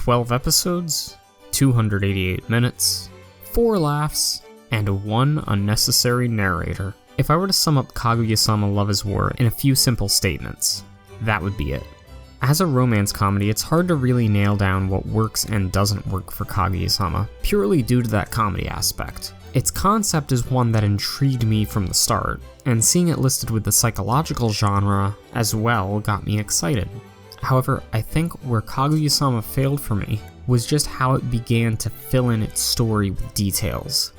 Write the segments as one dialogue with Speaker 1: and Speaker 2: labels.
Speaker 1: 12 episodes, 288 minutes, 4 laughs, and 1 unnecessary narrator. If I were to sum up Kaguya-sama Love is War in a few simple statements, that would be it. As a romance comedy, it's hard to really nail down what works and doesn't work for Kaguya-sama, purely due to that comedy aspect. Its concept is one that intrigued me from the start, and seeing it listed with the psychological genre as well got me excited. However, I think where Kaguya-sama failed for me was just how it began to fill in its story with details.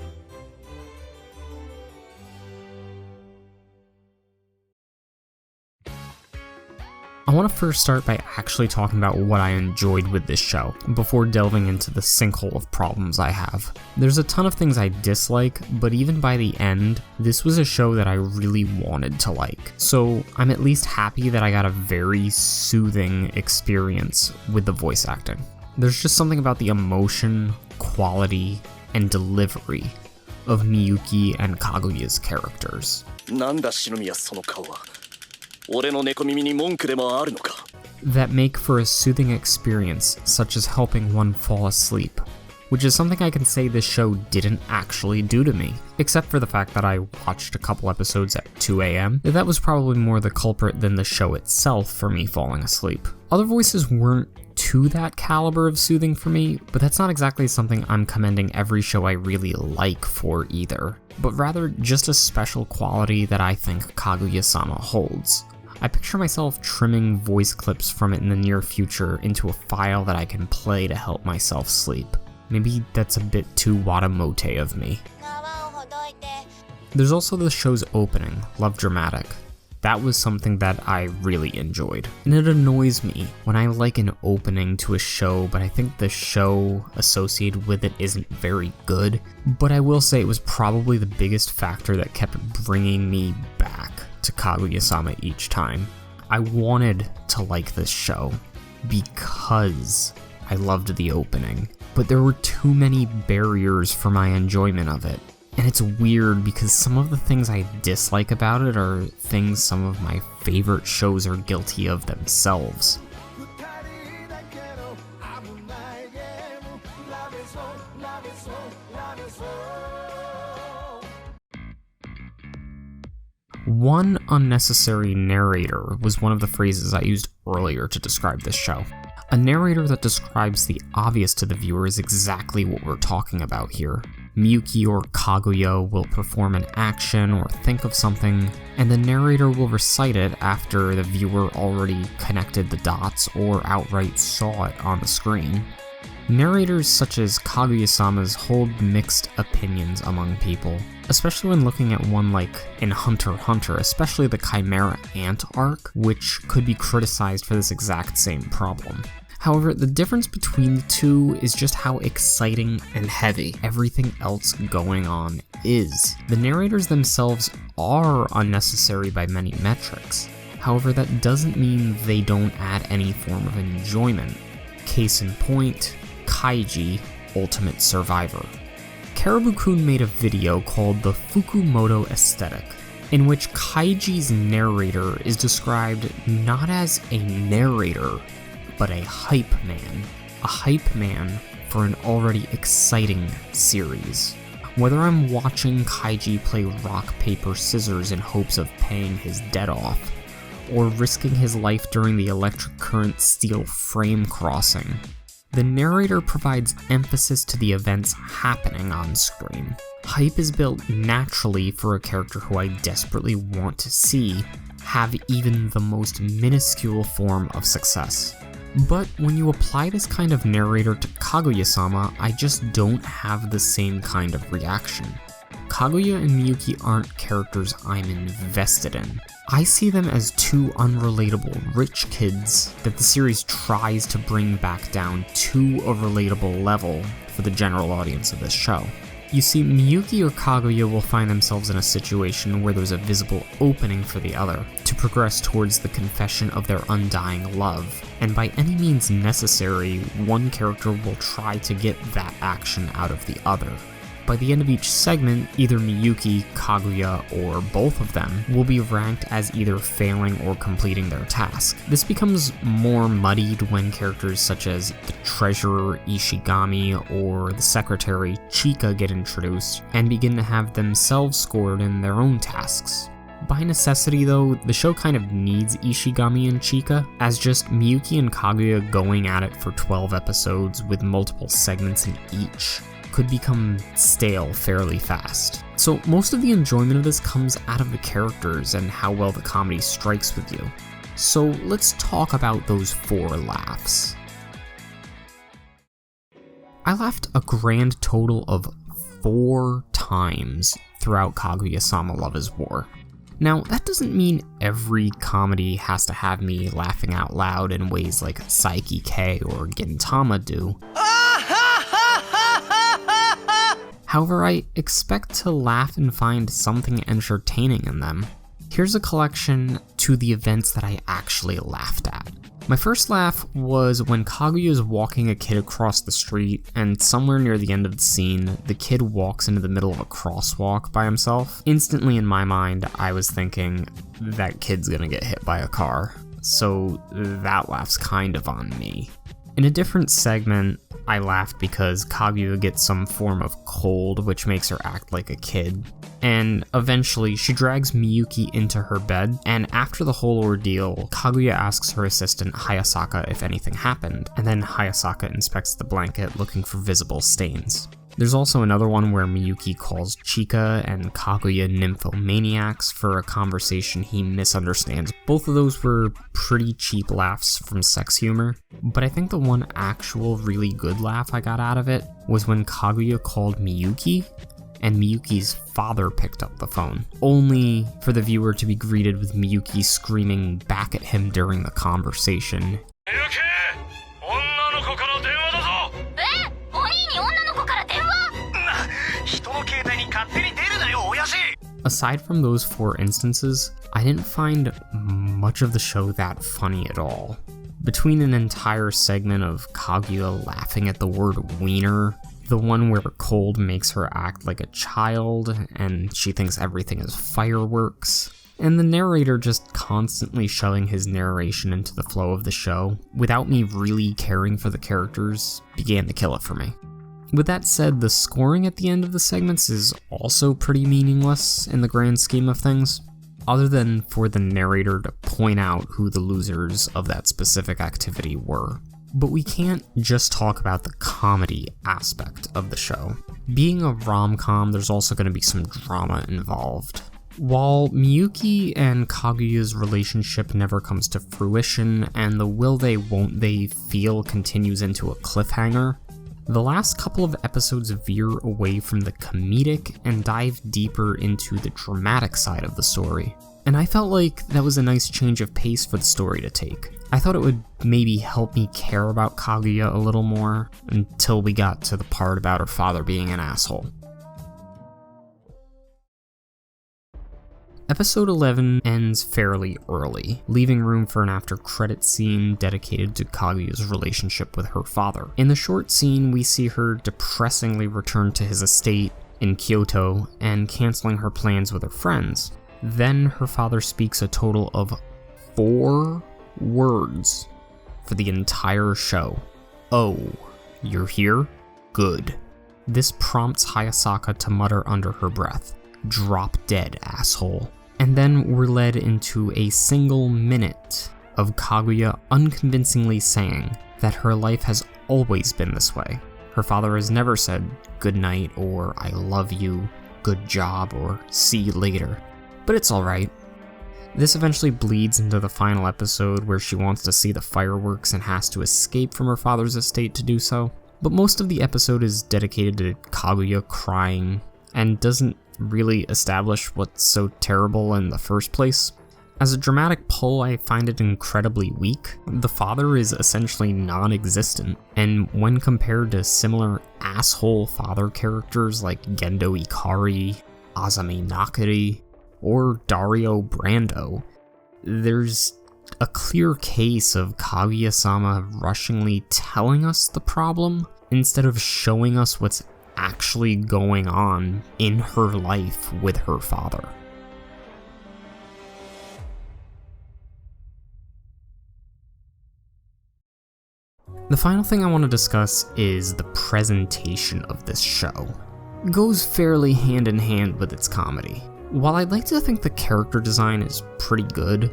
Speaker 1: I want to first start by actually talking about what I enjoyed with this show, before delving into the sinkhole of problems I have. There's a ton of things I dislike, but even by the end, this was a show that I really wanted to like. So I'm at least happy that I got a very soothing experience with the voice acting. There's just something about the emotion, quality, and delivery of Miyuki and Kaguya's characters that make for a soothing experience, such as helping one fall asleep, which is something I can say this show didn't actually do to me, except for the fact that I watched a couple episodes at 2 a.m. That was probably more the culprit than the show itself for me falling asleep. Other voices weren't to that caliber of soothing for me, but that's not exactly something I'm commending every show I really like for either, but rather just a special quality that I think Kaguya-sama holds. I picture myself trimming voice clips from it in the near future into a file that I can play to help myself sleep. Maybe that's a bit too Watamote of me. There's also the show's opening, Love Dramatic. That was something that I really enjoyed. And it annoys me when I like an opening to a show, but I think the show associated with it isn't very good. But I will say it was probably the biggest factor that kept bringing me back to Kaguya-sama each time. I wanted to like this show because I loved the opening, but there were too many barriers for my enjoyment of it. And it's weird because some of the things I dislike about it are things some of my favorite shows are guilty of themselves. One unnecessary narrator was one of the phrases I used earlier to describe this show. A narrator that describes the obvious to the viewer is exactly what we're talking about here. Miyuki or Kaguya will perform an action or think of something, and the narrator will recite it after the viewer already connected the dots or outright saw it on the screen. Narrators such as Kaguya-sama's hold mixed opinions among people, especially when looking at one like in Hunter x Hunter, especially the Chimera Ant arc, which could be criticized for this exact same problem. However, the difference between the two is just how exciting and heavy everything else going on is. The narrators themselves are unnecessary by many metrics. However, that doesn't mean they don't add any form of enjoyment. Case in point, Kaiji, Ultimate Survivor. Caribou-kun made a video called the Fukumoto Aesthetic, in which Kaiji's narrator is described not as a narrator, but a hype man. A hype man for an already exciting series. Whether I'm watching Kaiji play rock, paper, scissors in hopes of paying his debt off, or risking his life during the electric current steel frame crossing, the narrator provides emphasis to the events happening on screen. Hype is built naturally for a character who I desperately want to see have even the most minuscule form of success. But when you apply this kind of narrator to Kaguya-sama, I just don't have the same kind of reaction. Kaguya and Miyuki aren't characters I'm invested in. I see them as two unrelatable rich kids that the series tries to bring back down to a relatable level for the general audience of this show. You see, Miyuki or Kaguya will find themselves in a situation where there's a visible opening for the other to progress towards the confession of their undying love, and by any means necessary, one character will try to get that action out of the other. By the end of each segment, either Miyuki, Kaguya, or both of them will be ranked as either failing or completing their task. This becomes more muddied when characters such as the treasurer Ishigami or the secretary Chika get introduced and begin to have themselves scored in their own tasks. By necessity though, the show kind of needs Ishigami and Chika, as just Miyuki and Kaguya going at it for 12 episodes with multiple segments in each could become stale fairly fast. So most of the enjoyment of this comes out of the characters and how well the comedy strikes with you. So let's talk about those 4 laughs. I laughed a grand total of 4 times throughout Kaguya-sama Love is War. Now, that doesn't mean every comedy has to have me laughing out loud in ways like Saiki K or Gintama do. However, I expect to laugh and find something entertaining in them. Here's a collection to the events that I actually laughed at. My first laugh was when Kaguya is walking a kid across the street, and somewhere near the end of the scene, the kid walks into the middle of a crosswalk by himself. Instantly in my mind, I was thinking, that kid's gonna get hit by a car. So that laugh's kind of on me. In a different segment, I laughed because Kaguya gets some form of cold, which makes her act like a kid. And eventually, she drags Miyuki into her bed, and after the whole ordeal, Kaguya asks her assistant Hayasaka if anything happened, and then Hayasaka inspects the blanket looking for visible stains. There's also another one where Miyuki calls Chika and Kaguya nymphomaniacs for a conversation he misunderstands. Both of those were pretty cheap laughs from sex humor, but I think the one actual really good laugh I got out of it was when Kaguya called Miyuki, and Miyuki's father picked up the phone, only for the viewer to be greeted with Miyuki screaming back at him during the conversation. Aside from those 4 instances, I didn't find much of the show that funny at all. Between an entire segment of Kaguya laughing at the word wiener, the one where cold makes her act like a child and she thinks everything is fireworks, and the narrator just constantly shoving his narration into the flow of the show without me really caring for the characters began to kill it for me. With that said, the scoring at the end of the segments is also pretty meaningless in the grand scheme of things, other than for the narrator to point out who the losers of that specific activity were. But we can't just talk about the comedy aspect of the show. Being a rom-com, there's also going to be some drama involved. While Miyuki and Kaguya's relationship never comes to fruition, and the will they won't they feel continues into a cliffhanger, the last couple of episodes veer away from the comedic and dive deeper into the dramatic side of the story. And I felt like that was a nice change of pace for the story to take. I thought it would maybe help me care about Kaguya a little more until we got to the part about her father being an asshole. Episode 11 ends fairly early, leaving room for an after-credits scene dedicated to Kaguya's relationship with her father. In the short scene, we see her depressingly return to his estate in Kyoto and canceling her plans with her friends. Then her father speaks a total of 4 words for the entire show. "Oh, you're here? Good." This prompts Hayasaka to mutter under her breath, "Drop dead, asshole." And then we're led into a single minute of Kaguya unconvincingly saying that her life has always been this way. Her father has never said good night or I love you, good job, or see you later. But it's alright. This eventually bleeds into the final episode where she wants to see the fireworks and has to escape from her father's estate to do so. But most of the episode is dedicated to Kaguya crying and doesn't really establish what's so terrible in the first place. As a dramatic pull, I find it incredibly weak. The father is essentially non-existent, and when compared to similar asshole father characters like Gendo Ikari, Azami Nakari, or Dario Brando, there's a clear case of Kaguya-sama rushingly telling us the problem instead of showing us what's actually going on in her life with her father. The final thing I want to discuss is the presentation of this show. It goes fairly hand in hand with its comedy. While I'd like to think the character design is pretty good,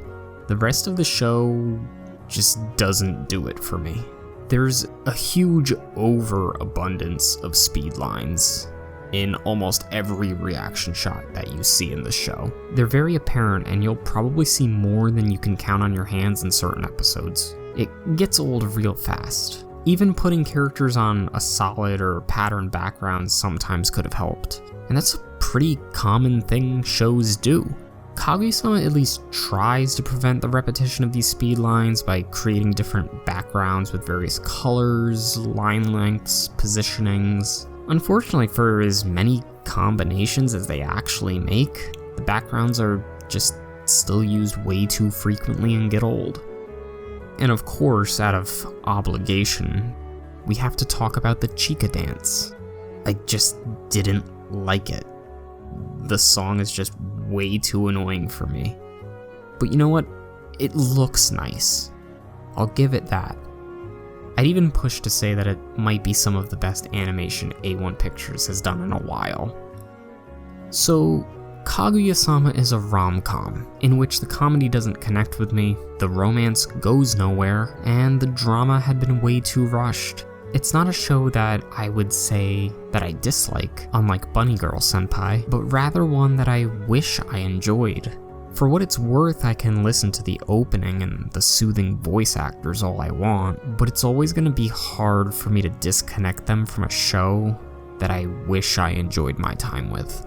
Speaker 1: the rest of the show just doesn't do it for me. There's a huge overabundance of speed lines in almost every reaction shot that you see in the show. They're very apparent, and you'll probably see more than you can count on your hands in certain episodes. It gets old real fast. Even putting characters on a solid or pattern background sometimes could have helped, and that's a pretty common thing shows do. Kaguya-sama at least tries to prevent the repetition of these speed lines by creating different backgrounds with various colors, line lengths, positionings. Unfortunately, for as many combinations as they actually make, the backgrounds are just still used way too frequently and get old. And of course, out of obligation, we have to talk about the Chica dance. I just didn't like it. The song is just way too annoying for me. But you know what? It looks nice. I'll give it that. I'd even push to say that it might be some of the best animation A1 Pictures has done in a while. So, Kaguya-sama is a rom-com, in which the comedy doesn't connect with me, the romance goes nowhere, and the drama had been way too rushed. It's not a show that I would say that I dislike, unlike Bunny Girl Senpai, but rather one that I wish I enjoyed. For what it's worth, I can listen to the opening and the soothing voice actors all I want, but it's always going to be hard for me to disconnect them from a show that I wish I enjoyed my time with.